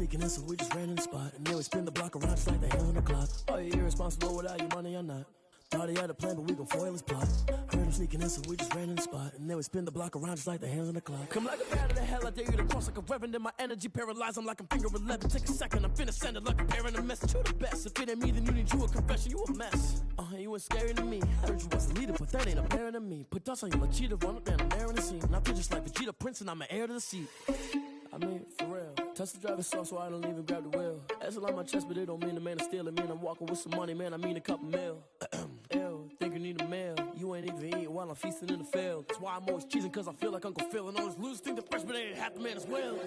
sneaking in, so we just ran in the spot. And then we spin the block around just like the hands on the clock. Are you irresponsible without your money or not? Thought he had a plan, but we gon' foil his plot. Heard him sneaking in, so we just ran in the spot. And then we spin the block around just like the hands on the clock. Come like a bat of the hell, I dare you to cross like a reverend. In my energy paralyzed, I'm like I'm finger 11. Take a second, I'm finna send it like a parent a message. You the best, if it ain't me, then you need you a confession. You a mess, you ain't scary to me. I heard you was a leader, but that ain't apparent to me. Put dust on you like cheetah, run up down the air in the scene. And I feel just like Vegeta Prince, and I'm an heir to the seat. I mean, for real. Touch the driver's soft, so I don't even grab the wheel. That's on my chest, but it don't mean the man is stealing. Mean I'm walking with some money, man, I mean a couple mil. Ew, think you need a meal. You ain't even eating while I'm feasting in the field. That's why I'm always cheesing, cause I feel like Uncle Phil. And all this losers think the freshman ain't half the man as well.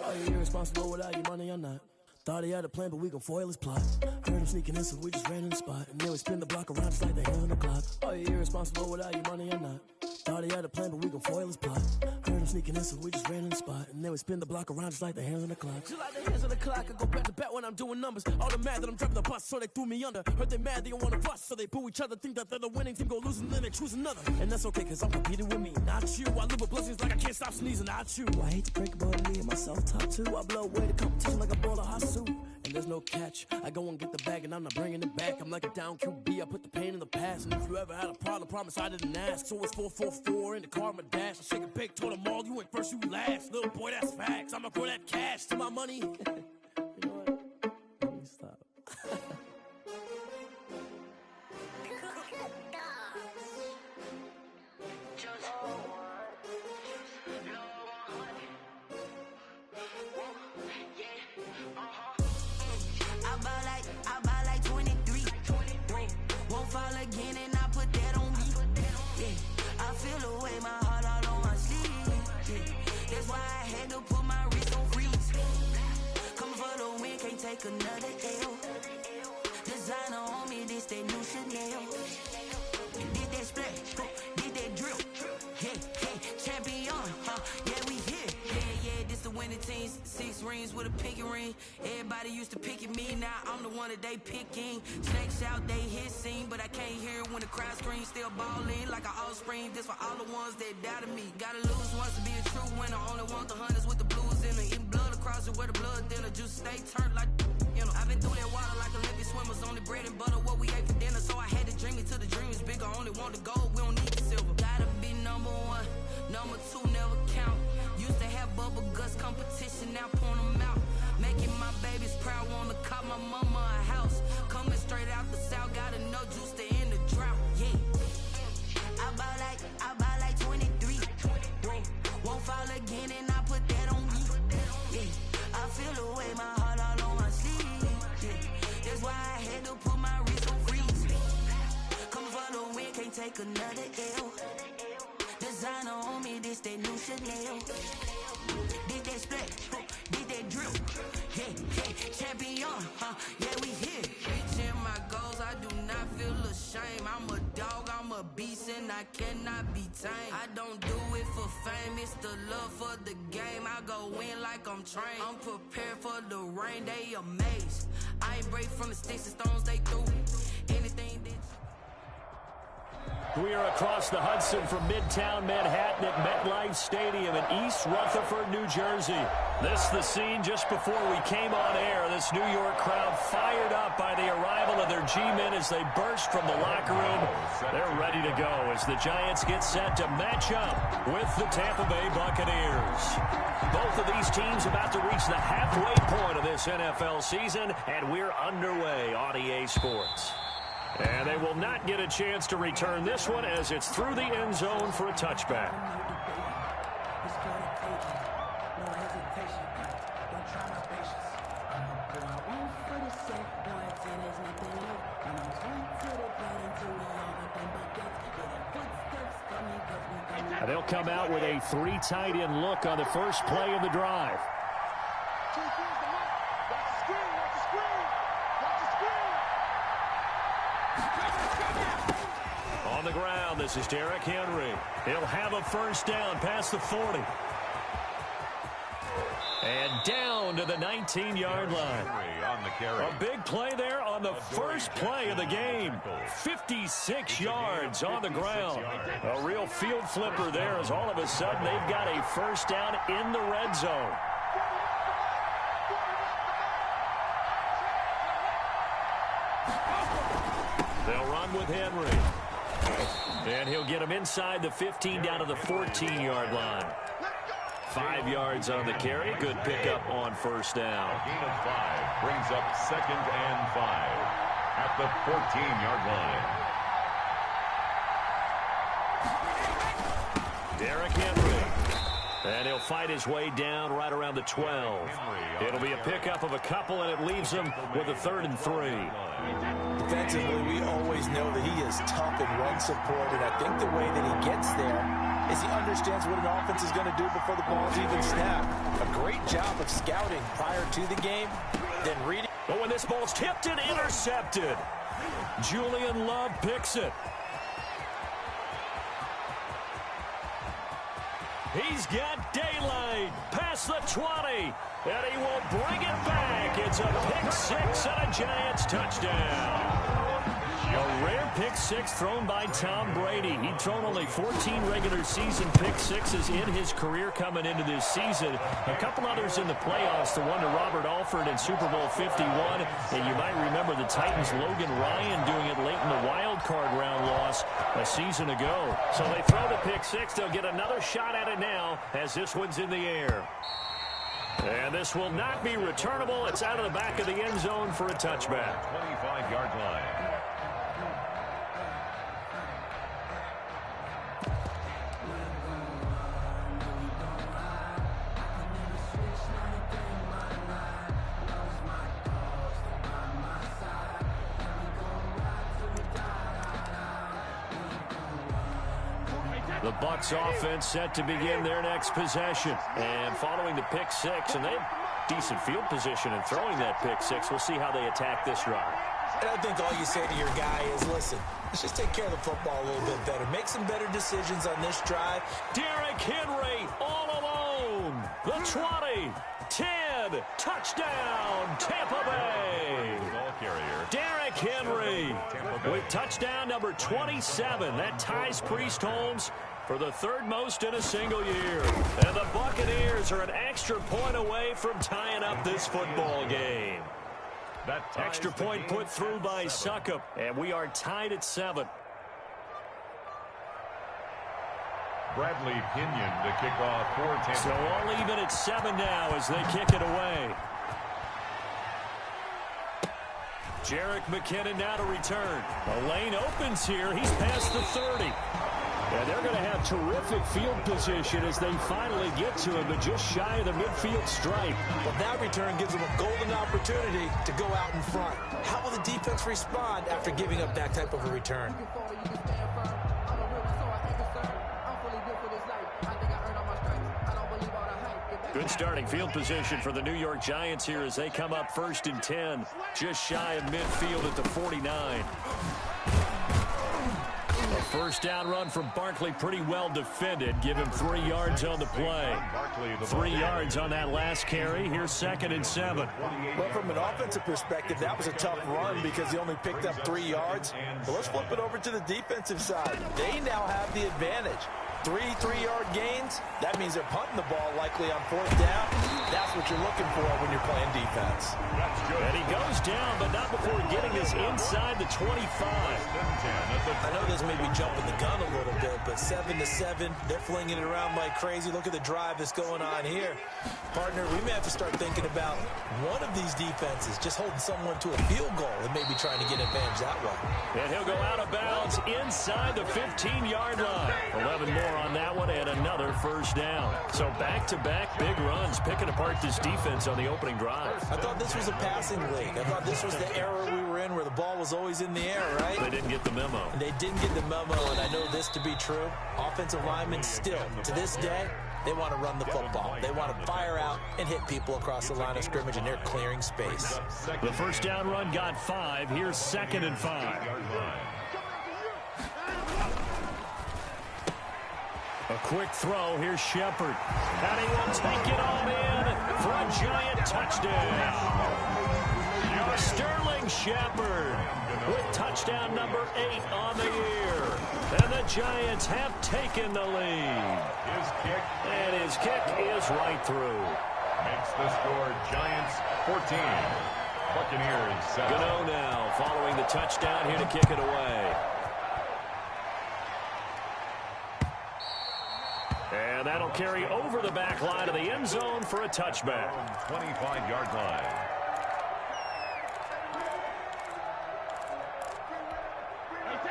Are you irresponsible without your money or not? Thought he had a plan, but we gon' foil his plot. Heard him sneaking in, so we just ran in the spot. And then we spin the block around just like the hands on the clock. Are you irresponsible without your money or not? Thought he had a plan, but we gon' foil his plot. Heard him sneaking in, so we just ran in the spot. And then we spin the block around just like the hands on the clock. Just like the hands on the clock, I go back to back when I'm doing numbers. All the mad that I'm driving the bus, so they threw me under. Heard they mad, they don't wanna bust, so they boo each other. Think that they're the winning team, go losing, then they choose another. And that's okay, cause I'm competing with me, not you. I live with blessings like I can't stop sneezing, not you. I hate to break about me and myself top two. I blow away the competition like a ball of hot soup. And there's no catch, I go and get the bag and I'm not bringing it back. I'm like a down QB, I put the pain in the past. And if you ever had a problem, promise I didn't ask. So it's 4-4-4 in the car, my dash. I shake a big, told them all, you went first, you last. Little boy, that's facts, I'ma throw that cash to my money. You know what, let me stop. I buy like 23. Won't fall again and I put that on me. Yeah, I feel the way, my heart all on my sleeve. Yeah, that's why I had to put my wrist on freeze. Coming for the win, can't take another L. Designer on me, this that new Chanel. Did that splash, did that drill. Yeah, champion, yeah, we here. Yeah, this the winning team. 6 rings with a pinky ring. Everybody used to pick at me, now I'm the one that they picking. Snakes out, they hit scene, but I can't hear it when the crowd screams. Still ballin' like an offspring. This for all the ones that doubted me. Gotta lose once to be a true winner. Only want the hunters with the blues in it. Eating blood across it where the blood thinner. Juice stay turned like, you know. I've been through that water like Olympic swimmers. Only bread and butter, what we ate for dinner. So I had to dream it till the dream is bigger. Only want the gold, we don't need the silver. Gotta be number 1, number 2 never count. Used to have bubble guts competition, now point them out. Making my babies proud, wanna cop my mama a house. Coming straight out the south, gotta know juice to end the drought. Yeah, I buy like 23. Won't fall again and I put that on me. Yeah, I feel the way, my heart all on my sleeve. Yeah, that's why I had to put my wrist on freeze. Coming for the win, can't take another L. Designer on me, this that new Chanel. Did that splash, did that drill. Yeah, champion, yeah, we here. Reaching my goals, I do not feel ashamed. I'm a dog, I'm a beast, and I cannot be tamed. I don't do it for fame, it's the love for the game. I go in like I'm trained. I'm prepared for the rain, they amazed. I ain't break from the sticks and stones they threw. Anything that we are across the Hudson from Midtown Manhattan at MetLife Stadium in East Rutherford, New Jersey. This is the scene just before we came on air. This New York crowd fired up by the arrival of their G-men as they burst from the locker room. They're ready to go as the Giants get set to match up with the Tampa Bay Buccaneers. Both of these teams about to reach the halfway point of this NFL season, and we're underway on EA Sports. And they will not get a chance to return this one as it's through the end zone for a touchback. And they'll come out with a 3 tight end look on the first play of the drive. On the ground, this is Derrick Henry. He'll have a first down past the 40. And down to the 19-yard line. A big play there on the first play of the game. 56 yards on the ground. A real field flipper there as all of a sudden they've got a first down in the red zone. They'll run with Henry. And he'll get him inside the 15 down to the 14-yard line. 5 yards on the carry. Good pickup on first down. A gain of 5 brings up 2nd and 5 at the 14-yard line. Derrick Henry. And he'll fight his way down right around the 12. It'll be a pickup of a couple, and it leaves him with a 3rd and 3. Defensively, we always know that he is tough in run support, and I think the way that he gets there is he understands what an offense is going to do before the ball's even snapped. A great job of scouting prior to the game, then reading. But when this ball's tipped and intercepted, Julian Love picks it. He's got daylight past the 20, and he will bring it back. It's a pick 6 and a Giants touchdown. A rare pick 6 thrown by Tom Brady. He'd thrown only 14 regular season pick 6s in his career coming into this season. A couple others in the playoffs, the one to Robert Alford in Super Bowl 51. And you might remember the Titans' Logan Ryan doing it late in the wild card round loss a season ago. So they throw the pick 6. They'll get another shot at it now as this one's in the air. And this will not be returnable. It's out of the back of the end zone for a touchback. 25-yard line. The Bucs offense set to begin their next possession. And following the pick 6, and they have decent field position in throwing that pick 6. We'll see how they attack this drive. And I think all you say to your guy is, listen, let's just take care of the football a little bit better. Make some better decisions on this drive. Derrick Henry all alone. The 20, 10, touchdown, Tampa Bay. Ball carrier. Derrick Henry with touchdown number 27. That ties Priest Holmes for the 3rd most in a single year. And the Buccaneers are an extra point away from tying up this football game. That extra point put through by Succop, and we are tied at 7. Bradley Pinion to kick off for Tampa. So all even at 7 now as they kick it away. Jerick McKinnon now to return. The lane opens here. He's past the 30. And they're going to have terrific field position as they finally get to him, but just shy of the midfield stripe. But that return gives them a golden opportunity to go out in front. How will the defense respond after giving up that type of a return? Good starting field position for the New York Giants here as they come up 1st and 10, just shy of midfield at the 49. A first down run from Barkley, pretty well defended. Give him 3 yards on the play. 3 yards on that last carry. Here's 2nd and 7. Well, from an offensive perspective, that was a tough run because he only picked up 3 yards. But let's flip it over to the defensive side. They now have the advantage. 3 3-yard gains, that means they're punting the ball likely on 4th down. That's what you're looking for when you're playing defense. And he goes down, but not before getting this inside the 25. I know this may be jumping the gun a little bit, but 7-7, they're flinging it around like crazy. Look at the drive that's going on here. Partner, we may have to start thinking about one of these defenses just holding someone to a field goal and maybe trying to get advantage that way. And he'll go out of bounds inside the 15-yard line. 11 more on that one and another first down. So back-to-back big runs picking apart this defense on the opening drive. I thought this was a passing league. I thought this was the era we were in where the ball was always in the air, right? They didn't get the memo. And they didn't get the memo, and I know this to be true. Offensive linemen still, to this day, they want to run the football. They want to fire out and hit people across the line of scrimmage, and they're clearing space. The first down run got 5. Here's 2nd and 5. A quick throw. Here's Shepard. And he will take it on in for a Giant touchdown. Sterling Shepard with touchdown number 8 on the year. And the Giants have taken the lead. And his kick is right through. Makes the score Giants 14 Buccaneers 7. Gano now following the touchdown here to kick it away. And that'll carry over the back line of the end zone for a touchback. 25-yard line.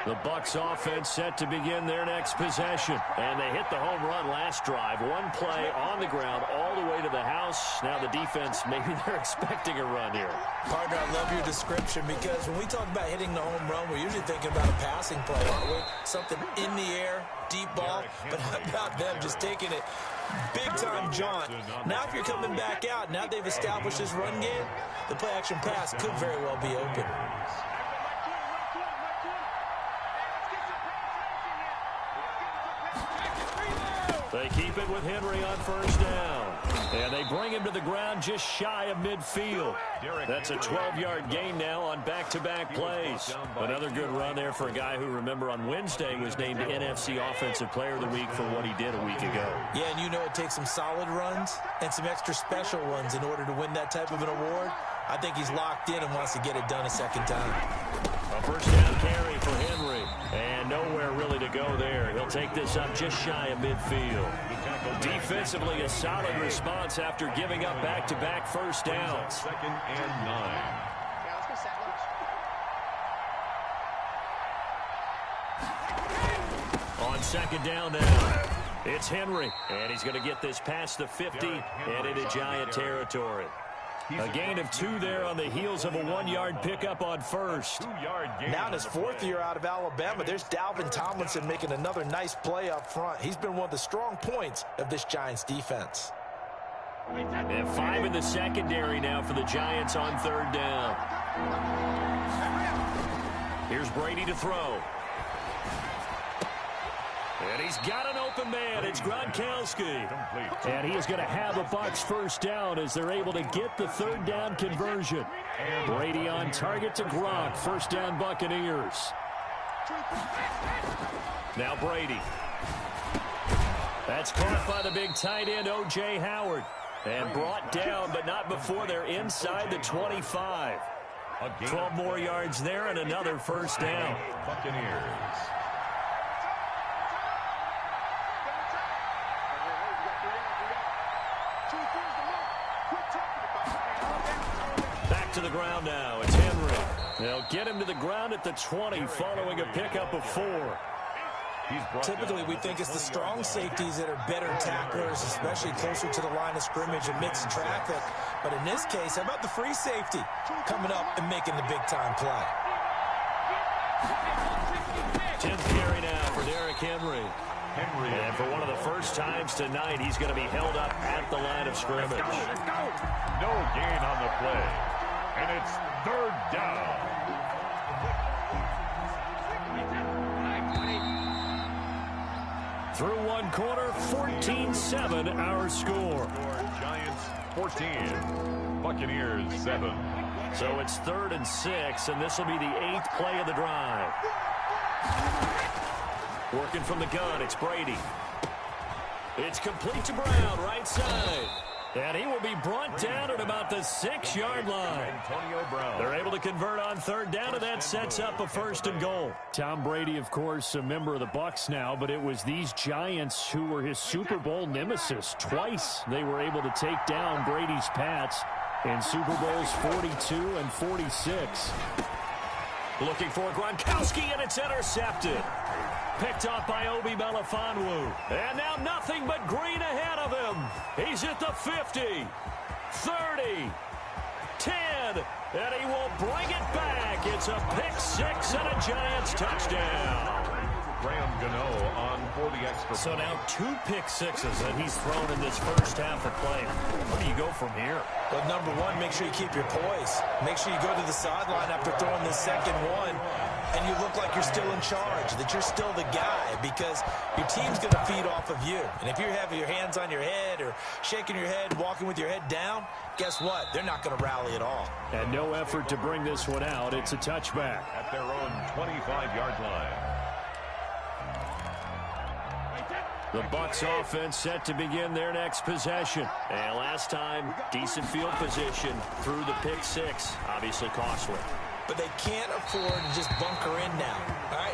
The Bucs offense set to begin their next possession. And they hit the home run last drive. One play on the ground all the way to the house. Now the defense, maybe they're expecting a run here. Partner, I love your description because when we talk about hitting the home run, we're usually thinking about a passing play, aren't we? Something in the air, deep ball. But how about them just taking it big-time jaunt? Now if you're coming back out, now they've established this run game, the play-action pass could very well be open. They keep it with Henry on first down. And they bring him to the ground just shy of midfield. That's a 12-yard gain now on back-to-back plays. Another good run there for a guy who, remember, on Wednesday was named NFC Offensive Player of the Week for what he did a week ago. Yeah, and you know it takes some solid runs and some extra special ones in order to win that type of an award. I think he's locked in and wants to get it done a second time. A first down carry for Henry. And nowhere really to go there. He'll take this up just shy of midfield. Defensively, a solid response after giving up back-to-back first downs. 2nd and 9. On second down now, it's Henry. And he's going to get this past the 50 and into Giant territory. A gain of 2 there on the heels of a 1-yard pickup on first. 2-yard gain. Now in his 4th year out of Alabama, there's Dalvin Tomlinson making another nice play up front. He's been one of the strong points of this Giants defense. And 5 in the secondary now for the Giants on third down. Here's Brady to throw. And he's got an open man. It's Gronkowski. And he is going to have a Bucs first down as they're able to get the third down conversion. Brady on target to Gronk. First down Buccaneers. Now Brady. That's caught by the big tight end, O.J. Howard. And brought down, but not before they're inside the 25. 12 more yards there and another first down. Buccaneers. Back to the ground now. It's Henry. They'll get him to the ground at the 20 following a pickup of 4. Typically, we think it's the strong safeties that are better tacklers, especially closer to the line of scrimmage amidst traffic. But in this case, how about the free safety coming up and making the big-time play? 10th carry now for Derrick Henry. And for one of the first times tonight, he's going to be held up at the line of scrimmage. Let's go. No gain on the play. And it's third down. Through one quarter, 14-7 our score. Giants 14. Buccaneers 7. So it's 3rd and 6, and this will be the 8th play of the drive. Working from the gun, it's Brady. It's complete to Brown, right side. And he will be brought down at about the 6-yard line. Antonio Brown. They're able to convert on third down, and that sets up a 1st and goal. Tom Brady, of course, a member of the Bucs now, but it was these Giants who were his Super Bowl nemesis. Twice they were able to take down Brady's Pats in Super Bowls 42 and 46. Looking for Gronkowski, and it's intercepted. Picked off by Obi Melifonwu. And now nothing but green ahead of him. He's at the 50, 30, 10, and he will bring it back. It's a pick-6 and a Giants touchdown. Graham Gano on for the extra. So now 2 pick-6s that he's thrown in this first half of play. Where do you go from here? Well, number one, make sure you keep your poise. Make sure you go to the sideline after throwing the second one, and you look like you're still in charge, that you're still the guy, because your team's going to feed off of you. And if you're having your hands on your head or shaking your head, walking with your head down, guess what? They're not going to rally at all. And no effort to bring this one out. It's a touchback. At their own 25-yard line. The Bucs offense set to begin their next possession. And last time, decent field position through the pick six. Obviously costly. But they can't afford to just bunker in now. All right,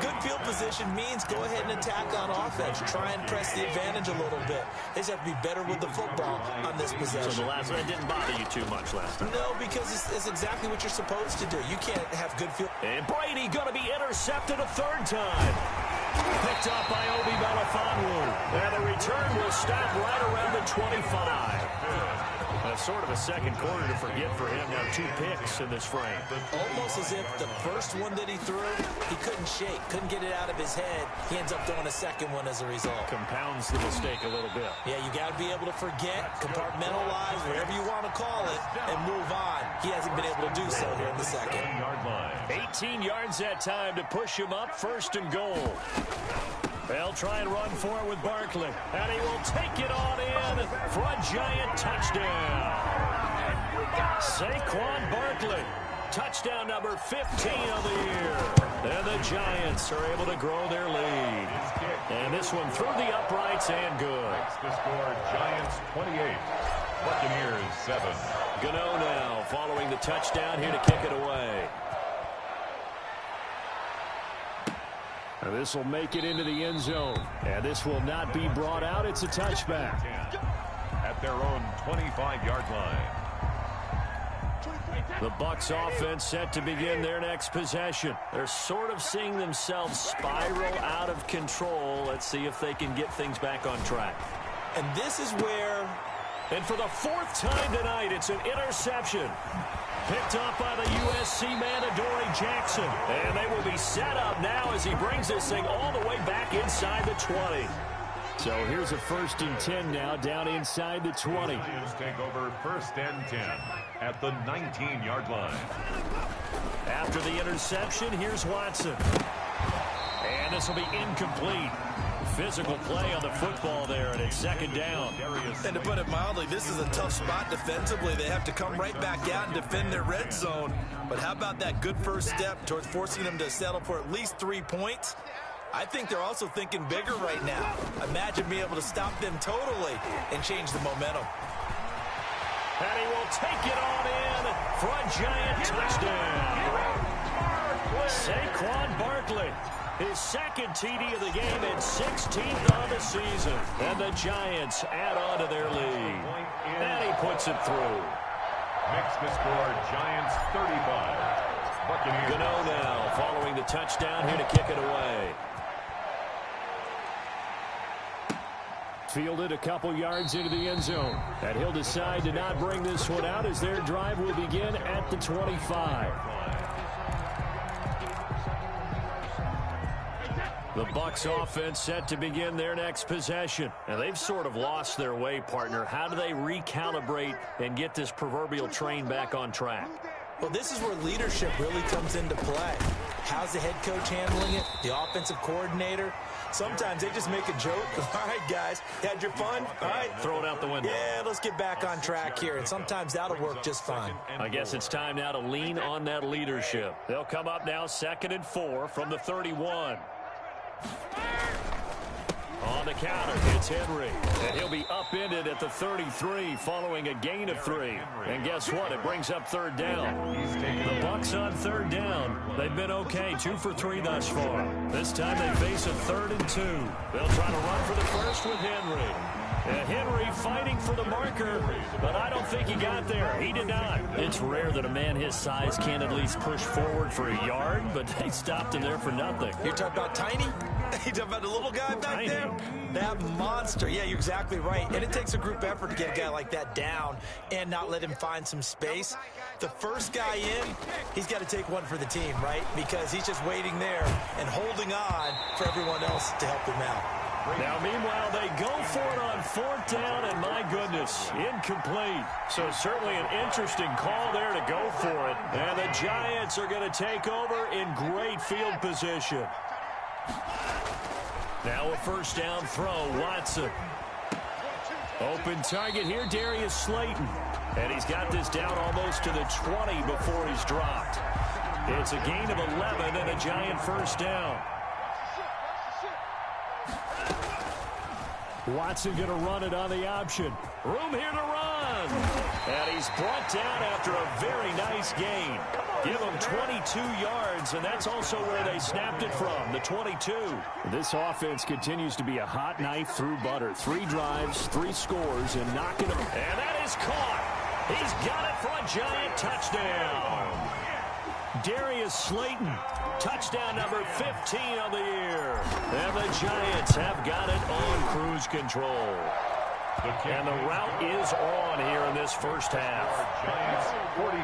good field position means go ahead and attack on offense. Try and press the advantage a little bit. They just have to be better with the football on this possession. So the last one didn't bother you too much last time? No, because it's exactly what you're supposed to do. You can't have good field. And Brady going to be intercepted a third time. Picked up by Obi Melifonwu. And the return will stop right around the 25. Sort of a second quarter to forget for him. Now 2 picks in this frame. Almost as if the first one that he threw, he couldn't shake, couldn't get it out of his head. He ends up throwing a second one as a result. Compounds the mistake a little bit. Yeah, you got to be able to forget, compartmentalize, whatever you want to call it, and move on. He hasn't been able to do so here in the second. 18 yards that time to push him up, 1st and goal. They'll try and run for it with Barkley. And he will take it on in for a giant touchdown. Saquon Barkley, touchdown number 15 of the year. And the Giants are able to grow their lead. And this one through the uprights and good. The score, Giants 28, Buccaneers 7. Gano now following the touchdown here to kick it away. And this will make it into the end zone. And this will not be brought out. It's a touchback. At their own 25-yard line. The Bucs offense set to begin their next possession. They're sort of seeing themselves spiral out of control. Let's see if they can get things back on track. And this is where... And for the 4th time tonight, it's an interception. Picked up by the USC man, Adoree Jackson. And they will be set up now as he brings this thing all the way back inside the 20. So here's a 1st and 10 now down inside the 20. Lions take over 1st and 10 at the 19-yard line. After the interception, here's Watson. And this will be incomplete. Physical play on the football there, and it's 2nd down. And to put it mildly, this is a tough spot defensively. They have to come right back out and defend their red zone. But how about that good first step towards forcing them to settle for at least 3 points? I think they're also thinking bigger right now. Imagine being able to stop them totally and change the momentum. And he will take it on in for a giant touchdown. Saquon Barkley, his 2nd TD of the game and 16th on the season. And the Giants add on to their lead. And he puts it through. Makes the score Giants 35. Buccaneers. Gano now following the touchdown here to kick it away. Fielded a couple yards into the end zone. And he'll decide to not bring this one out as their drive will begin at the 25. The Bucs offense set to begin their next possession. And they've sort of lost their way, partner. How do they recalibrate and get this proverbial train back on track? Well, this is where leadership really comes into play. How's the head coach handling it? The offensive coordinator? Sometimes they just make a joke. All right, guys, had your fun? All right. Throw it out the window. Yeah, let's get back on track here. And sometimes that'll work just fine. I guess it's time now to lean on that leadership. They'll come up now 2nd and 4 from the 31. On the counter, it's Henry. And he'll be upended at the 33 following a gain of 3. And guess what? It brings up 3rd down. The Bucs on 3rd down. They've been okay, 2 for 3 thus far. This time they face a 3rd and 2. They'll try to run for the first with Henry. And Henry fighting for the marker, but I don't think he got there. He did not. It's rare that a man his size can't at least push forward for a yard, but they stopped him there for nothing. You're talking about Tiny? You talking about the little guy back there? That monster. Yeah, you're exactly right. And it takes a group effort to get a guy like that down and not let him find some space. The first guy in, he's got to take one for the team, right? Because he's just waiting there and holding on for everyone else to help him out. Now, meanwhile, they go for it on 4th down, and my goodness, incomplete. So certainly an interesting call there to go for it. And the Giants are going to take over in great field position. Now a 1st down throw, Watson. Open target here, Darius Slayton. And he's got this down almost to the 20 before he's dropped. It's a gain of 11 and a Giant 1st down. Watson going to run it on the option. Room here to run. And he's brought down after a very nice gain. Give him 22 yards, and that's also where they snapped it from, the 22. This offense continues to be a hot knife through butter. 3 drives, 3 scores, and knocking them. And that is caught. He's got it for a Giant touchdown. Darius Slayton, touchdown number 15 of the year. And the Giants have got it on cruise control. And the route is on here in this first half. Giants 42,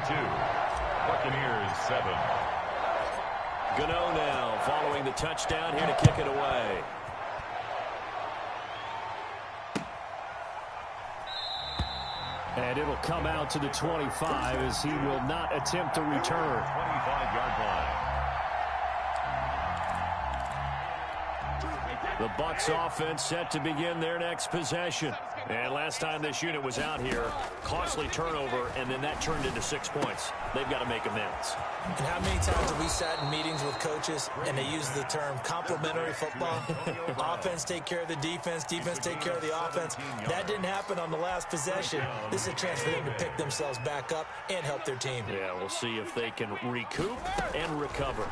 Buccaneers 7. Gano now following the touchdown here to kick it away. And it'll come out to the 25 as he will not attempt to return. 25-yard line. The Bucs offense set to begin their next possession. And last time this unit was out here, costly turnover, and then that turned into 6 points. They've got to make amends. And how many times have we sat in meetings with coaches and they use the term complementary football? Offense take care of the defense, defense take care of the offense. That didn't happen on the last possession. This is a chance for them to pick themselves back up and help their team. Yeah, we'll see if they can recoup and recover.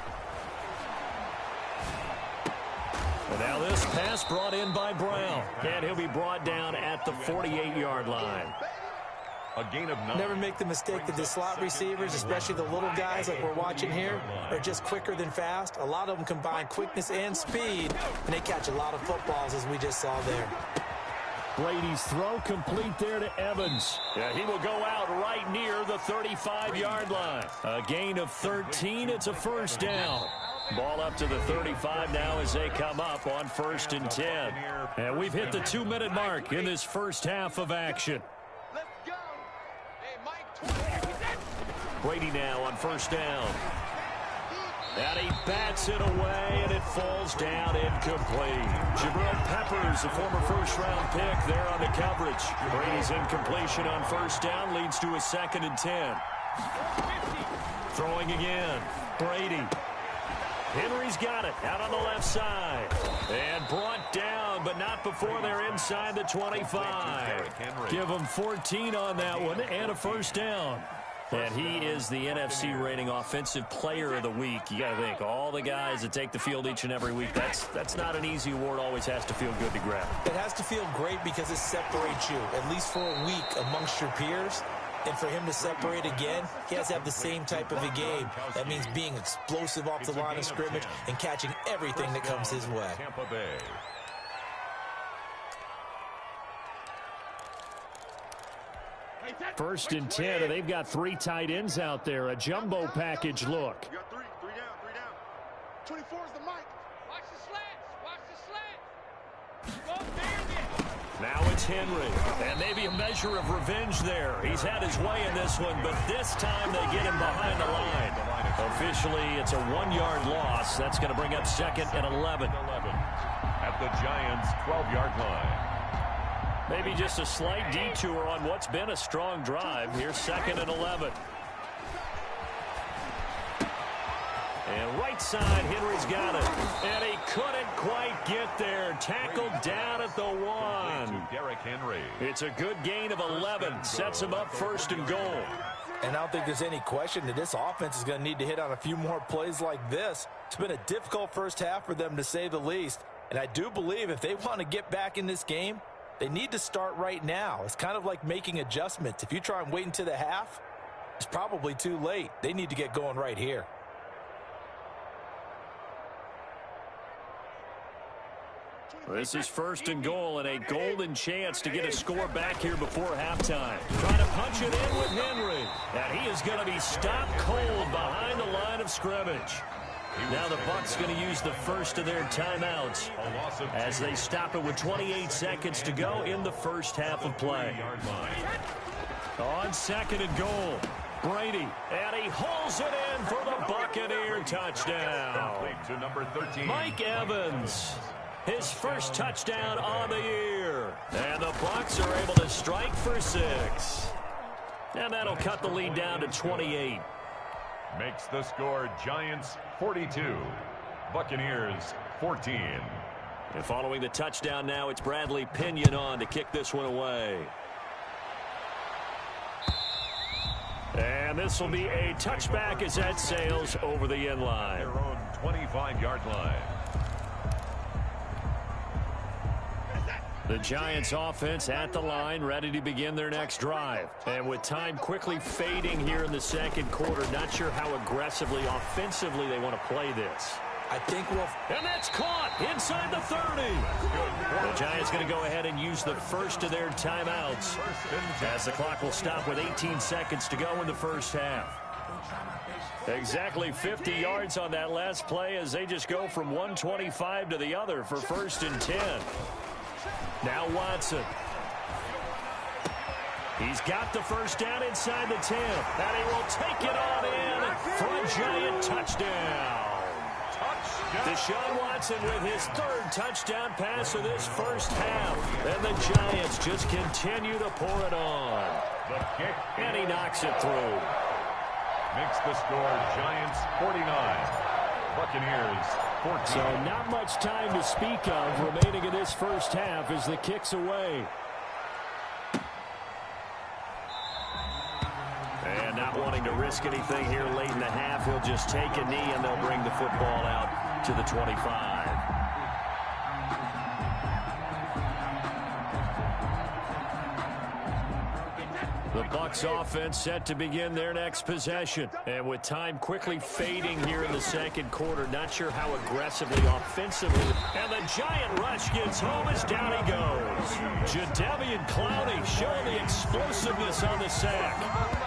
And now this pass brought in by Brown. And he'll be brought down at the 48-yard line. A gain of 9. Never make the mistake that the slot receivers, especially the little guys like we're watching here, are just quicker than fast. A lot of them combine quickness and speed, and they catch a lot of footballs, as we just saw there. Brady's throw complete there to Evans. Yeah, he will go out right near the 35-yard line. A gain of 13. It's a first down. Ball up to the 35 now as they come up on 1st and 10. And we've hit the 2-minute mark in this first half of action. Let's go. Hey, Mike, 20. Brady now on 1st down. And he bats it away, and it falls down incomplete. Jabril Peppers, a former first-round pick, there on the coverage. Brady's incompletion on 1st down leads to a 2nd and 10. Throwing again. Brady. Henry's got it out on the left side. And brought down, but not before they're inside the 25. Give them 14 on that one and a first down. And he is the NFC rating offensive player of the week. You got to think, all the guys that take the field each and every week, that's not an easy award. Always has to feel good to grab. It has to feel great because it separates you, at least for a week, amongst your peers. And for him to separate again, he has to have the same type of a game. That means being explosive off the line of scrimmage and catching everything that comes his way. Tampa Bay. First and 10, and they've got 3 tight ends out there. A jumbo package look. You got 3 down. 24 is the mic. Watch the slants. Go there. Now it's Henry, and maybe a measure of revenge there. He's had his way in this one, but this time they get him behind the line. Officially, it's a 1-yard loss. That's going to bring up 2nd and 11. At the Giants' 12-yard line. Maybe just a slight detour on what's been a strong drive. Here's 2nd and 11. And right side, Henry's got it. And he couldn't quite get there. Tackled down at the 1. Derrick Henry. It's a good gain of 11. Sets him up 1st and goal. And I don't think there's any question that this offense is going to need to hit on a few more plays like this. It's been a difficult first half for them, to say the least. And I do believe if they want to get back in this game, they need to start right now. It's kind of like making adjustments. If you try and wait until the half, it's probably too late. They need to get going right here. This is 1st and goal, and a golden chance to get a score back here before halftime. Trying to punch it in with Henry. And he is going to be stopped cold behind the line of scrimmage. Now the Bucs going to use the first of their timeouts as they stop it with 28 seconds to go in the first half of play. On 2nd and goal, Brady, and he hauls it in for the Buccaneer touchdown. To number 13. Mike Evans, his first touchdown on the year. And the Bucs are able to strike for 6. And that'll cut the lead down to 28. Makes the score Giants 42, Buccaneers 14. And following the touchdown now, it's Bradley Pinion on to kick this one away. And this will be a touchback as that sails over the end line. Their own 25-yard line. The Giants offense at the line, ready to begin their next drive. And with time quickly fading here in the second quarter, not sure how aggressively, offensively they want to play this. I think we'll... And that's caught inside the 30. The Giants going to go ahead and use the first of their timeouts as the clock will stop with 18 seconds to go in the first half. Exactly 50 yards on that last play as they just go from 125 to the other for 1st and 10. Now Watson. He's got the first down inside the 10. And he will take it on in for a Giant touchdown. Deshaun Watson with his 3rd touchdown pass of this first half. And the Giants just continue to pour it on. The kick. And he knocks it through. Makes the score Giants 49. Buccaneers 14. So not much time to speak of remaining in this first half as the kick's away. And not wanting to risk anything here late in the half, he'll just take a knee and they'll bring the football out to the 25. The Bucs offense set to begin their next possession. And with time quickly fading here in the second quarter, not sure how aggressively, offensively. And the Giant rush gets home as down he goes. Jadeveon Clowney showing the explosiveness on the sack.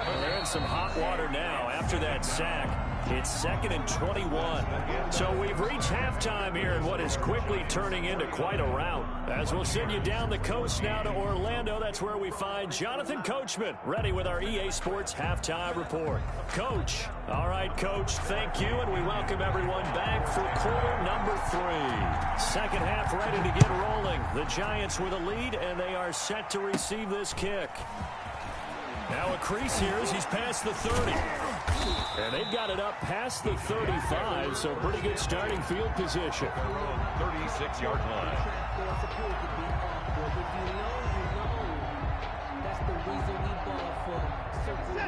Well, they're in some hot water now after that sack. It's 2nd and 21. So we've reached halftime here in what is quickly turning into quite a rout. As we'll send you down the coast now to Orlando, that's where we find Jonathan Coachman, ready with our EA Sports Halftime Report. Coach. All right, Coach, thank you, and we welcome everyone back for quarter number 3. Second half ready to get rolling. The Giants with a lead, and they are set to receive this kick. Now a crease here as he's past the 30. And they've got it up past the 35, so pretty good starting field position. 36-yard line.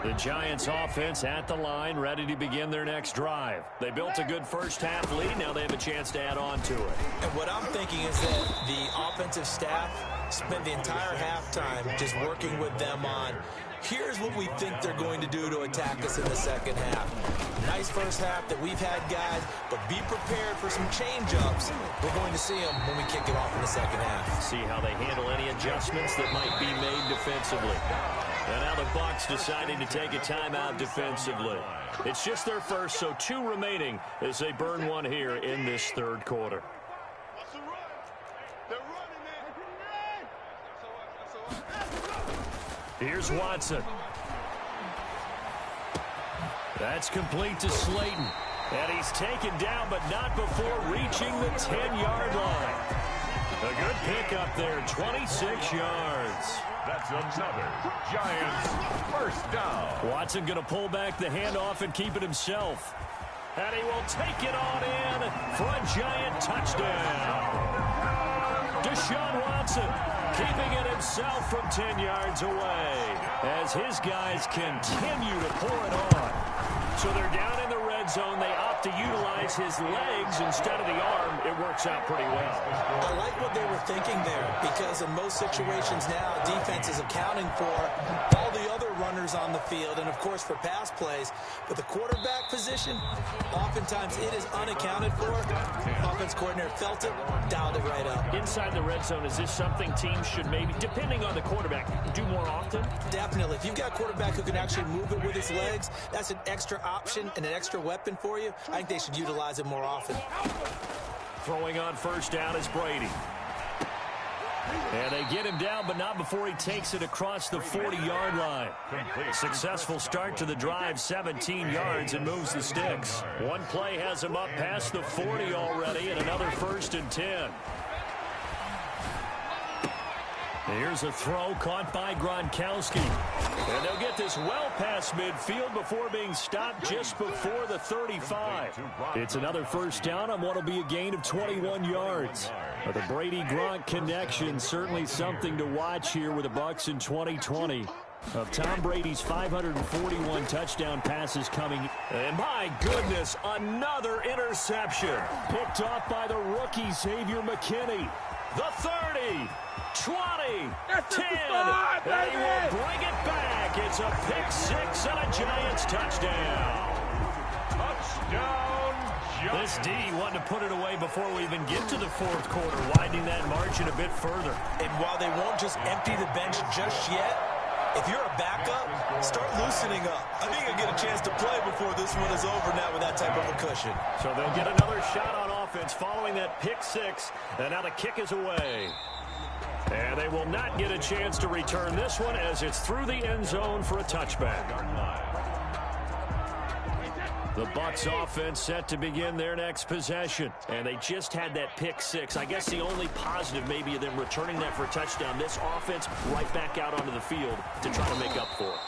The Giants offense at the line, ready to begin their next drive. They built a good first half lead. Now they have a chance to add on to it. And what I'm thinking is that the offensive staff spent the entire halftime just working with them on, here's what we think they're going to do to attack us in the second half. Nice first half that we've had, guys, but be prepared for some change-ups. We're going to see them when we kick it off in the second half. See how they handle any adjustments that might be made defensively. And now the Bucs deciding to take a timeout defensively. It's just their first, so 2 remaining as they burn one here in this third quarter. Here's Watson. That's complete to Slayton. And he's taken down, but not before reaching the 10-yard line. A good pickup there, 26 yards. That's another Giants first down. Watson going to pull back the handoff and keep it himself. And he will take it on in for a Giant touchdown. Deshaun Watson keeping it himself from 10 yards away as his guys continue to pour it on. So they're down in the red zone. They opt to utilize his legs instead of the arm. It works out pretty well. I like what they were thinking there, because in most situations now, defense is accounting for all the other runners on the field and, of course, for pass plays. But the quarterback position, oftentimes it is unaccounted for. Offense coordinator felt it, dialed it right up. Inside the red zone, is this something teams should maybe, depending on the quarterback, do more often? Definitely. If you've got a quarterback who can actually move it with his legs, that's an extra option and an extra weapon for you. I think they should utilize it more often. Throwing on first down is Brady. And they get him down, but not before he takes it across the 40-yard line. Successful start to the drive, 17 yards, and moves the sticks. One play has him up past the 40 already, and another 1st and 10. Here's a throw caught by Gronkowski. And they'll get this well past midfield before being stopped just before the 35. It's another first down on what will be a gain of 21 yards. But the Brady-Gronk connection, certainly something to watch here with the Bucs in 2020. Of Tom Brady's 541 touchdown passes coming. And my goodness, another interception. Picked off by the rookie Xavier McKinney. The 30. 20, 10, and he will bring it back. It's a pick six and a Giants touchdown. Touchdown, Giants. This D wanted to put it away before we even get to the fourth quarter, widening that margin a bit further. And while they won't just empty the bench just yet, if you're a backup, start loosening up. I think you'll get a chance to play before this one is over now with that type of a cushion. So they'll get another shot on offense following that pick six, and now the kick is away. And they will not get a chance to return this one as it's through the end zone for a touchback. The Bucs offense set to begin their next possession. And they just had that pick six. I guess the only positive maybe of them returning that for a touchdown. This offense right back out onto the field to try to make up for it.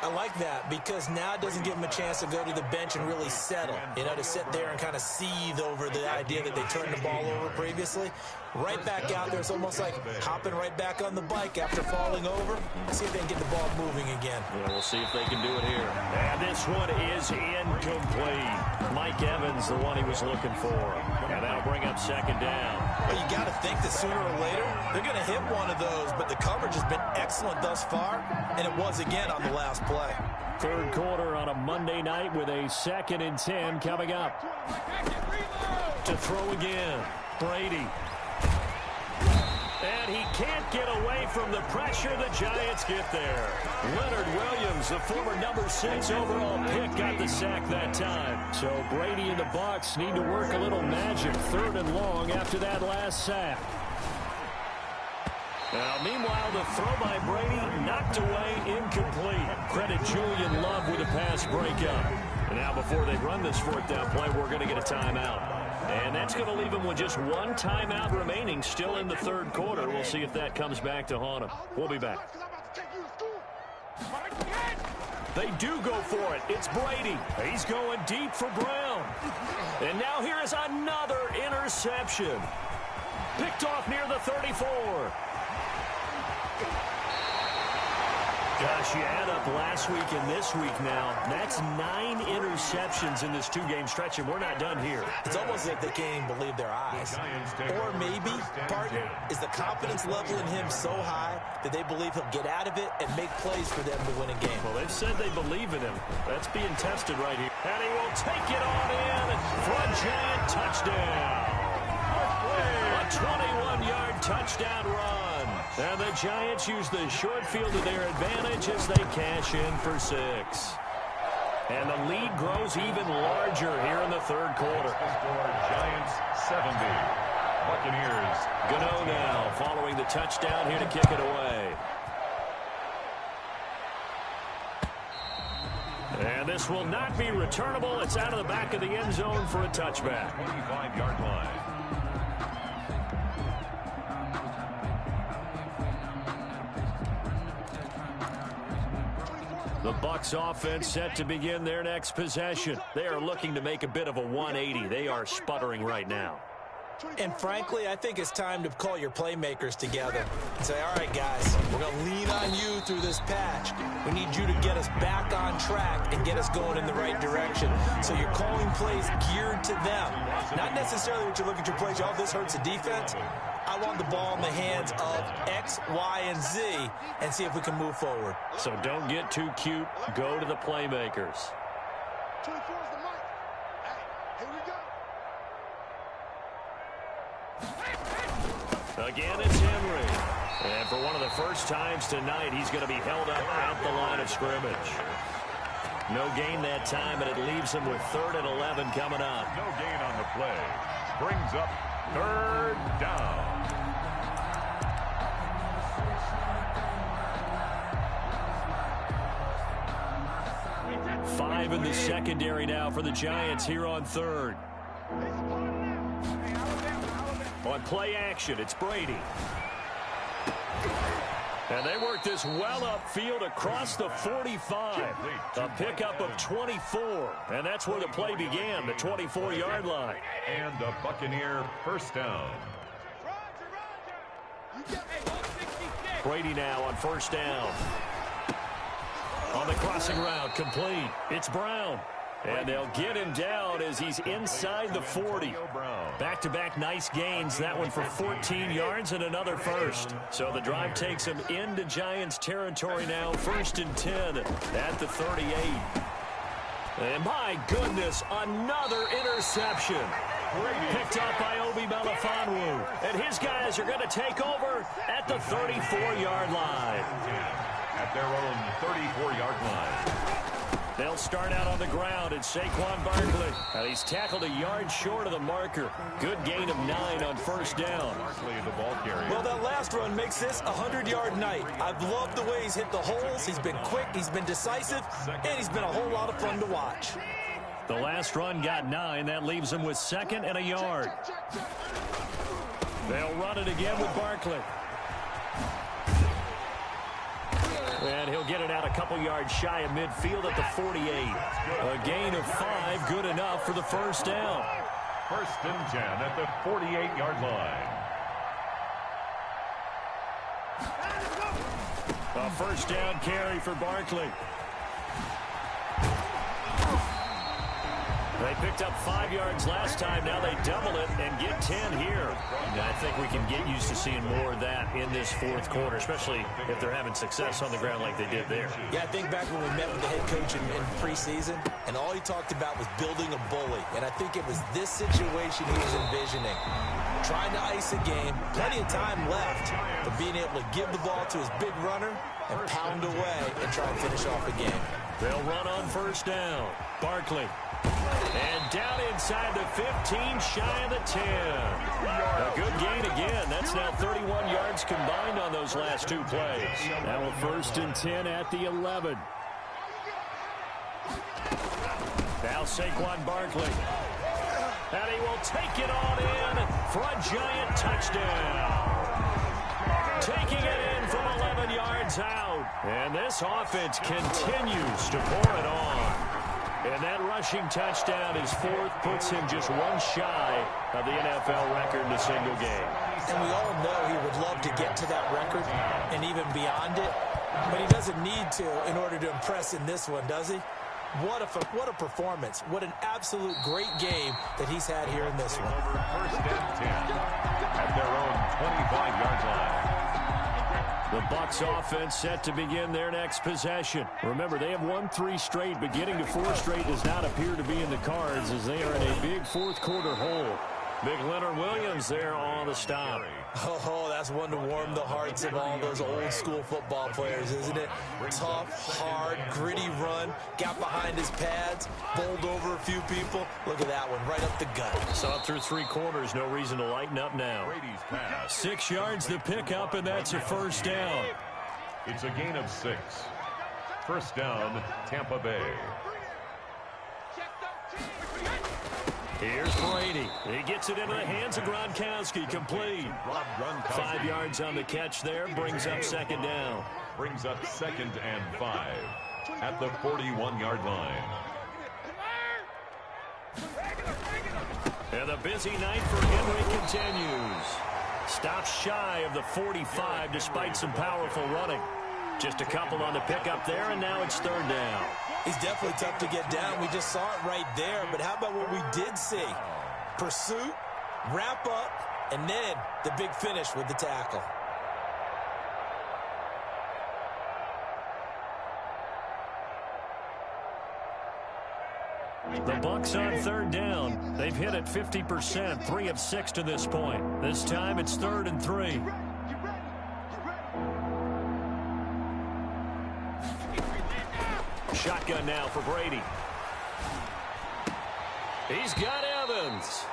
I like that because now it doesn't give them a chance to go to the bench and really settle. You know, to sit there and kind of seethe over the idea that they turned the ball over previously. Right back out there. It's almost like hopping right back on the bike after falling over. See if they can get the ball moving again. Yeah, we'll see if they can do it here. And this one is incomplete. Mike Evans, the one he was looking for. And that'll bring up second down. Well, you got to think that sooner or later they're going to hit one of those, but the coverage has been excellent thus far, and it was again on the last play. Third quarter on a Monday night with a 2nd and 10 coming up. To throw again, Brady. And he can't get away from the pressure. The Giants get there. Leonard Williams, the former number 6 overall pick, got the sack that time. So Brady and the Bucs need to work a little magic. 3rd and long after that last sack. Now, meanwhile, the throw by Brady knocked away, incomplete. Credit Julian Love with a pass breakup. And now before they run this 4th down play, we're going to get a timeout. And that's going to leave them with just one timeout remaining still in the 3rd quarter. We'll see if that comes back to haunt them. We'll be back. They do go for it. It's Brady. He's going deep for Brown. And now here is another interception. Picked off near the 34. Gosh, you add up last week and this week now. That's 9 interceptions in this 2-game stretch, and we're not done here. It's almost like they can't even believe their eyes. Or maybe, partner, is the confidence level in him so high that they believe he'll get out of it and make plays for them to win a game. Well, they've said they believe in him. That's being tested right here. And he will take it on in for a Giant touchdown. A 21-yard touchdown run. And the Giants use the short field to their advantage as they cash in for 6. And the lead grows even larger here in the 3rd quarter. Giants 70. Buccaneers. Gano now following the touchdown here to kick it away. And this will not be returnable. It's out of the back of the end zone for a touchback. 25-yard line. The Bucs offense set to begin their next possession. They are looking to make a bit of a 180. They are sputtering right now. And frankly, I think it's time to call your playmakers together and say, all right, guys, we're going to lean on you through this patch. We need you to get us back on track and get us going in the right direction. So you're calling plays geared to them. Not necessarily what you look at your plays, oh, this hurts the defense. I want the ball in the hands of X, Y, and Z and see if we can move forward. So don't get too cute. Go to the playmakers. 24 is the mic. Hey, here we go. Again, it's Henry. And for one of the first times tonight, he's going to be held up out the line of scrimmage. No gain that time, and it leaves him with 3rd and 11 coming up. No gain on the play. Brings up 3rd down. 5 in the secondary now for the Giants here on 3rd. On play action, it's Brady. And they work this well upfield across the 45. A pickup of 24. And that's where the play began, the 24-yard line. And a Buccaneer first down. Brady now on first down. On the crossing route, complete. It's Brown. And they'll get him down as he's inside the 40. Back-to-back nice gains. That one for 14 yards and another first. So the drive takes him into Giants territory now. 1st and 10 at the 38. And my goodness, another interception. Picked up by Obi Melifonwu. And his guys are going to take over at the 34-yard line. At their own 34-yard line. They'll start out on the ground, and Saquon Barkley. And he's tackled a yard short of the marker. Good gain of 9 on first down. Barkley, the ball carrier. Well, that last run makes this a 100-yard night. I've loved the way he's hit the holes. He's been quick, he's been decisive, and he's been a whole lot of fun to watch. The last run got 9. That leaves him with 2nd and a yard. They'll run it again with Barkley. And he'll get it out a couple yards shy of midfield at the 48. A gain of 5, good enough for the first down. 1st and 10 at the 48-yard line. A first down carry for Barkley. They picked up 5 yards last time. Now they double it and get 10 here. And I think we can get used to seeing more of that in this 4th quarter, especially if they're having success on the ground like they did there. Yeah, I think back when we met with the head coach in preseason, and all he talked about was building a bully. And I think it was this situation he was envisioning. Trying to ice a game, plenty of time left, but being able to give the ball to his big runner and pound away and try and finish off a game. They'll run on first down. Barkley. And down inside the 15, shy of the 10. A good gain again. That's now 31 yards combined on those last 2 plays. Now a 1st and 10 at the 11. Now Saquon Barkley. And he will take it on in for a Giant touchdown. Taking it in from 11 yards out. And this offense continues to pour it on. And that rushing touchdown, his 4th, puts him just 1 shy of the NFL record in a single game. And we all know he would love to get to that record and even beyond it, but he doesn't need to in order to impress in this one, does he? What a performance. What an absolute great game that he's had here in this one. 1st and 10 at their own 25-yard line. The Bucs offense set to begin their next possession. Remember, they have won 3 straight, but getting to 4 straight does not appear to be in the cards as they are in a big 4th quarter hole. Big Leonard Williams there on the stop. Oh, that's one to warm the hearts of all those old-school football players, isn't it? Tough, hard, gritty run, got behind his pads, bowled over a few people. Look at that one, right up the gut. So up through 3 quarters, no reason to lighten up now. Brady's pass. 6 yards to pick up, and that's a first down. It's a gain of 6. First down, Tampa Bay. Here's Brady. He gets it into the hands of Gronkowski. Complete. 5 yards on the catch there. Brings up 2nd down. Brings up 2nd and 5 at the 41-yard line. And the busy night for Henry continues. Stops shy of the 45 despite some powerful running. Just a couple on the pickup there, and now it's 3rd down. He's definitely tough to get down. We just saw it right there. But how about what we did see? Pursuit, wrap up, and then the big finish with the tackle. The Bucs on 3rd down. They've hit it 50%, 3 of 6 to this point. This time it's 3rd and 3. Shotgun now for Brady. He's got Evans.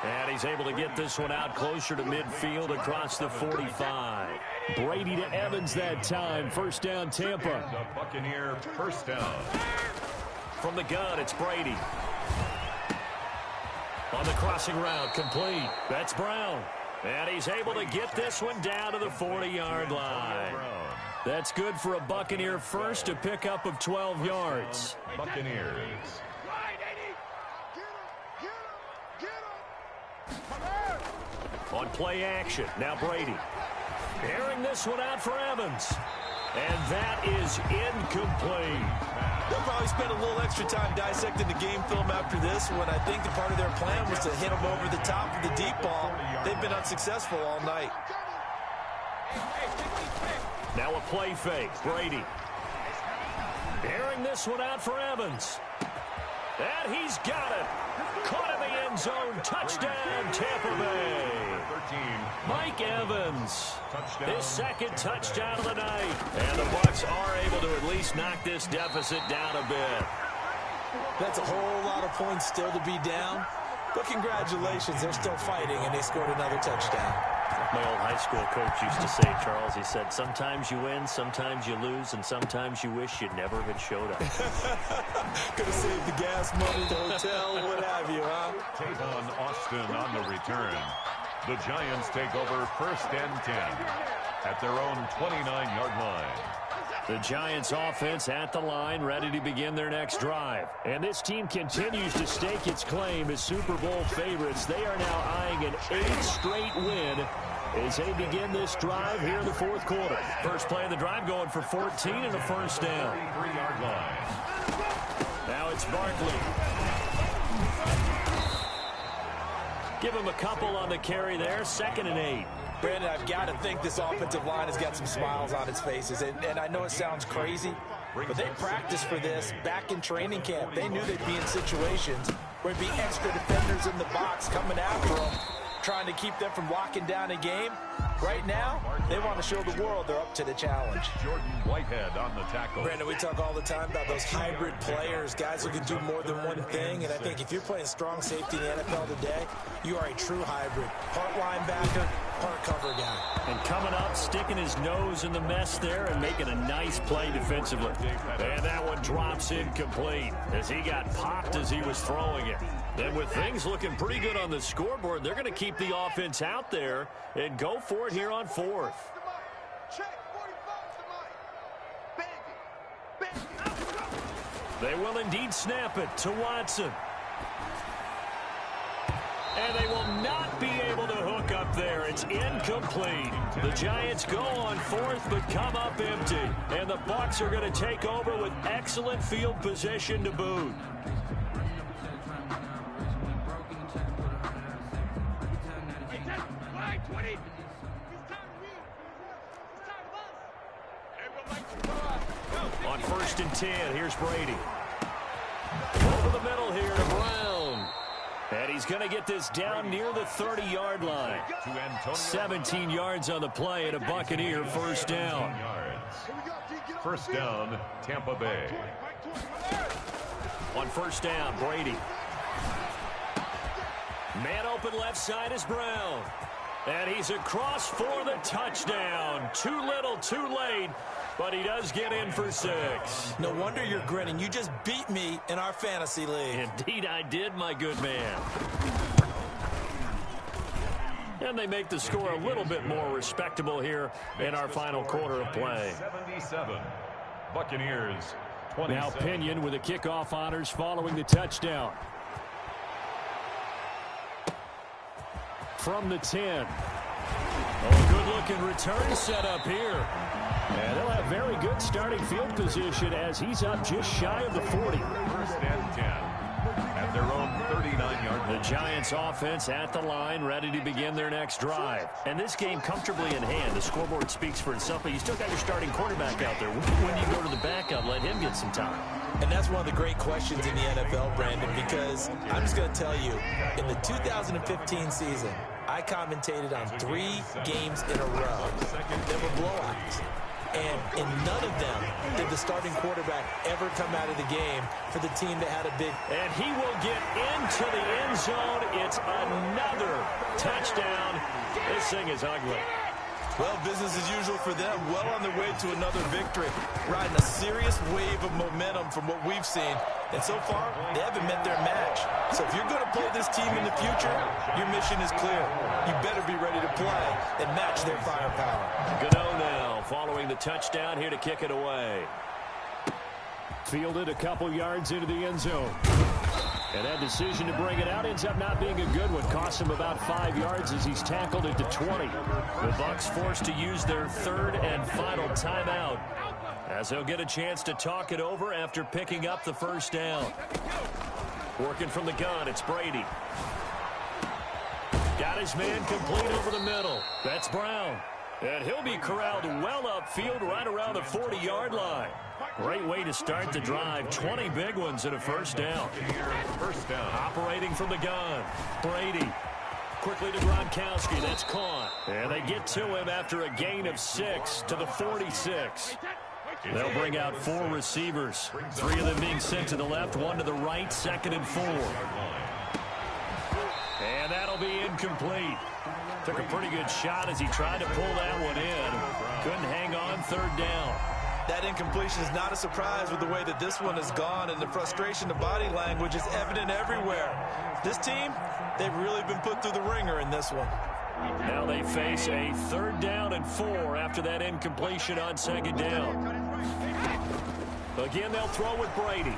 And he's able to get this one out closer to midfield across the 45. Brady to Evans that time. First down, Tampa. The Buccaneer first down. From the gun, it's Brady. On the crossing route, complete. That's Brown. And he's able to get this one down to the 40-yard line. That's good for a Buccaneer first, a pickup of 12 yards. Buccaneers. On play action, now Brady. Airing this one out for Evans. And that is incomplete. They'll probably spend a little extra time dissecting the game film after this when I think the part of their plan was to hit them over the top of the deep ball. They've been unsuccessful all night. Now a play fake, Brady. Airing this one out for Evans. And he's got it. Caught in the end zone. Touchdown, Tampa Bay. 13. Mike Evans, his second touchdown of the night. And the Bucs are able to at least knock this deficit down a bit. That's a whole lot of points still to be down. But congratulations, they're still fighting, and they scored another touchdown. My old high school coach used to say, Charles, he said, sometimes you win, sometimes you lose, and sometimes you wish you never had showed up. Could have saved the gas money, the hotel, what have you, huh? Tavon Austin on the return. The Giants take over 1st and 10 at their own 29-yard line. The Giants offense at the line, ready to begin their next drive. And this team continues to stake its claim as Super Bowl favorites. They are now eyeing an 8th straight win as they begin this drive here in the 4th quarter. First play of the drive going for 14 and a first down. 33-yard line. Now it's Barkley. Give him a couple on the carry there. 2nd and 8. Brandon, I've got to think this offensive line has got some smiles on its faces. And I know it sounds crazy, but they practiced for this back in training camp. They knew they'd be in situations where there'd be extra defenders in the box coming after them, trying to keep them from locking down a game. Right now, they want to show the world they're up to the challenge. Jordan Whitehead on the tackle. Brandon, we talk all the time about those hybrid players, guys who can do more than one thing. And I think if you're playing strong safety in the NFL today, you are a true hybrid. Part linebacker, part cover guy. And coming up, sticking his nose in the mess there and making a nice play defensively. And that one drops incomplete as he got popped as he was throwing it. And with things looking pretty good on the scoreboard, they're going to keep the offense out there and go for it here on 4th. They will indeed snap it to Watson. And they will not be able to hook up there. It's incomplete. The Giants go on 4th but come up empty. And the Bucs are going to take over with excellent field position to boot. On 1st and 10, here's Brady. Over the middle here to Brown. And he's going to get this down near the 30-yard line. 17 yards on the play and a Buccaneer first down. First down, Tampa Bay. On 1st down, Brady. Man open left side is Brown. And he's across for the touchdown. Too little, too late. But he does get in for 6. No wonder you're grinning. You just beat me in our fantasy league. Indeed I did, my good man. And they make the score a little bit more respectable here in our final quarter of play. 77. Buccaneers 27. Now Pinion with the kickoff honors following the touchdown. From the 10. Oh, good-looking return set up here. And they'll have very good starting field position as he's up just shy of the 40. 1st and 10 at their own 39-yard line. The Giants offense at the line, ready to begin their next drive. And this game comfortably in hand. The scoreboard speaks for itself, but you still got your starting quarterback out there. When you go to the backup, let him get some time. And that's one of the great questions in the NFL, Brandon, because I'm just going to tell you, in the 2015 season, I commentated on 3 games in a row that were blowouts. And in none of them did the starting quarterback ever come out of the game for the team that had a big... And he will get into the end zone. It's another touchdown. This thing is ugly. Well, business as usual for them. Well on their way to another victory. Riding a serious wave of momentum from what we've seen And so far, they haven't met their match. So if you're going to play this team in the future, your mission is clear. You better be ready to play and match their firepower. Gano now following the touchdown here to kick it away. Fielded a couple yards into the end zone. And that decision to bring it out ends up not being a good one. Costs him about 5 yards as he's tackled it to 20. The Bucs forced to use their third and final timeout, as they'll get a chance to talk it over after picking up the first down. Working from the gun, it's Brady. Got his man complete over the middle. That's Brown. And he'll be corralled well upfield right around the 40-yard line. Great way to start the drive. 20 big ones and a first down. First down. Operating from the gun. Brady. Quickly to Gronkowski. That's caught. And they get to him after a gain of 6 to the 46. They'll bring out 4 receivers. 3 of them being sent to the left, 1 to the right, 2nd and 4. And that'll be incomplete. Took a pretty good shot as he tried to pull that one in. Couldn't hang on, 3rd down. That incompletion is not a surprise with the way that this one has gone, and the frustration, the body language is evident everywhere. This team, they've really been put through the ringer in this one. Now they face a 3rd down and 4 after that incompletion on 2nd down. Again, they'll throw with Brady.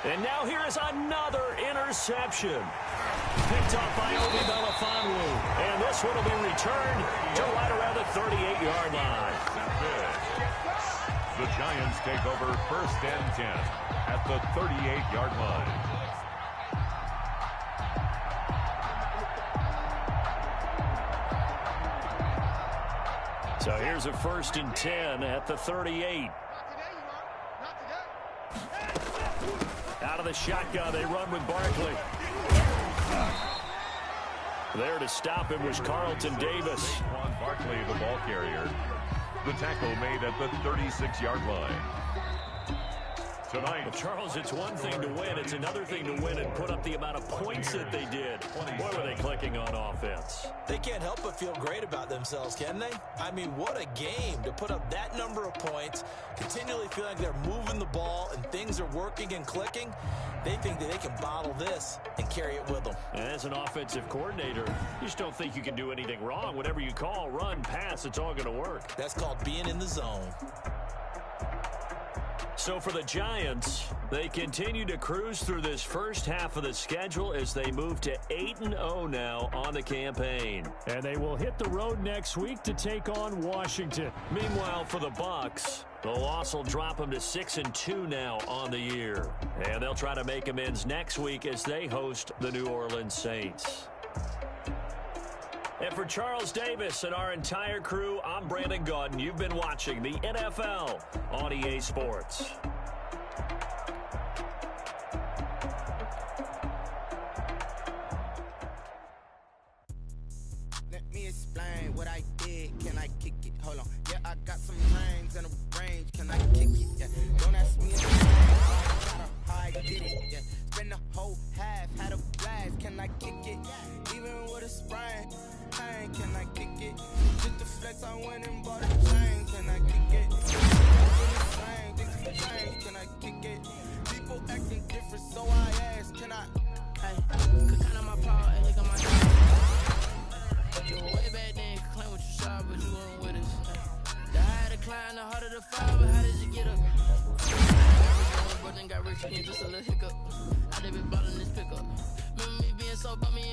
And now here is another interception. Picked off by Obi Melifonwu. And this one will be returned to right around the 38-yard line. The Giants take over 1st and 10 at the 38-yard line. So here's a 1st and 10 at the 38. Out of the shotgun, they run with Barkley. There to stop him was Carlton Davis. Juan Barkley, the ball carrier. The tackle made at the 36-yard line. Tonight, Well, Charles, it's one thing to win. It's another thing to win and put up the amount of points that they did. Boy, were they clicking on offense. They can't help but feel great about themselves, can they? I mean, what a game to put up that number of points, continually feel like they're moving the ball and things are working and clicking. They think that they can bottle this and carry it with them. And as an offensive coordinator, you just don't think you can do anything wrong. Whatever you call, run, pass, it's all going to work. That's called being in the zone. So for the Giants, they continue to cruise through this first half of the schedule as they move to 8-0 now on the campaign. And they will hit the road next week to take on Washington. Meanwhile, for the Bucs, the loss will drop them to 6-2 now on the year. And they'll try to make amends next week as they host the New Orleans Saints. And for Charles Davis and our entire crew, I'm Brandon Gaudin. You've been watching the NFL on EA Sports. Let me explain what I did. Can I kick it? Hold on. Yeah, I got some rings and a range. Can I kick it? Yeah. Don't ask me how I did it. Yeah. Spend the whole half, had a blast. Can I kick it? Even with a sprain. Can I kick it? Just the flex, I went and bought a chain. Can I kick it? Can I kick it? People acting different, so I ask, can I? Hey, could count on my power, and look at my time. You were way back then, could claim what you saw, but you weren't with us. The higher the climb, the harder the fall, but how did you get up? But then got rich again, just a little hiccup. I did be ballin' this pickup. Remember me being so bummy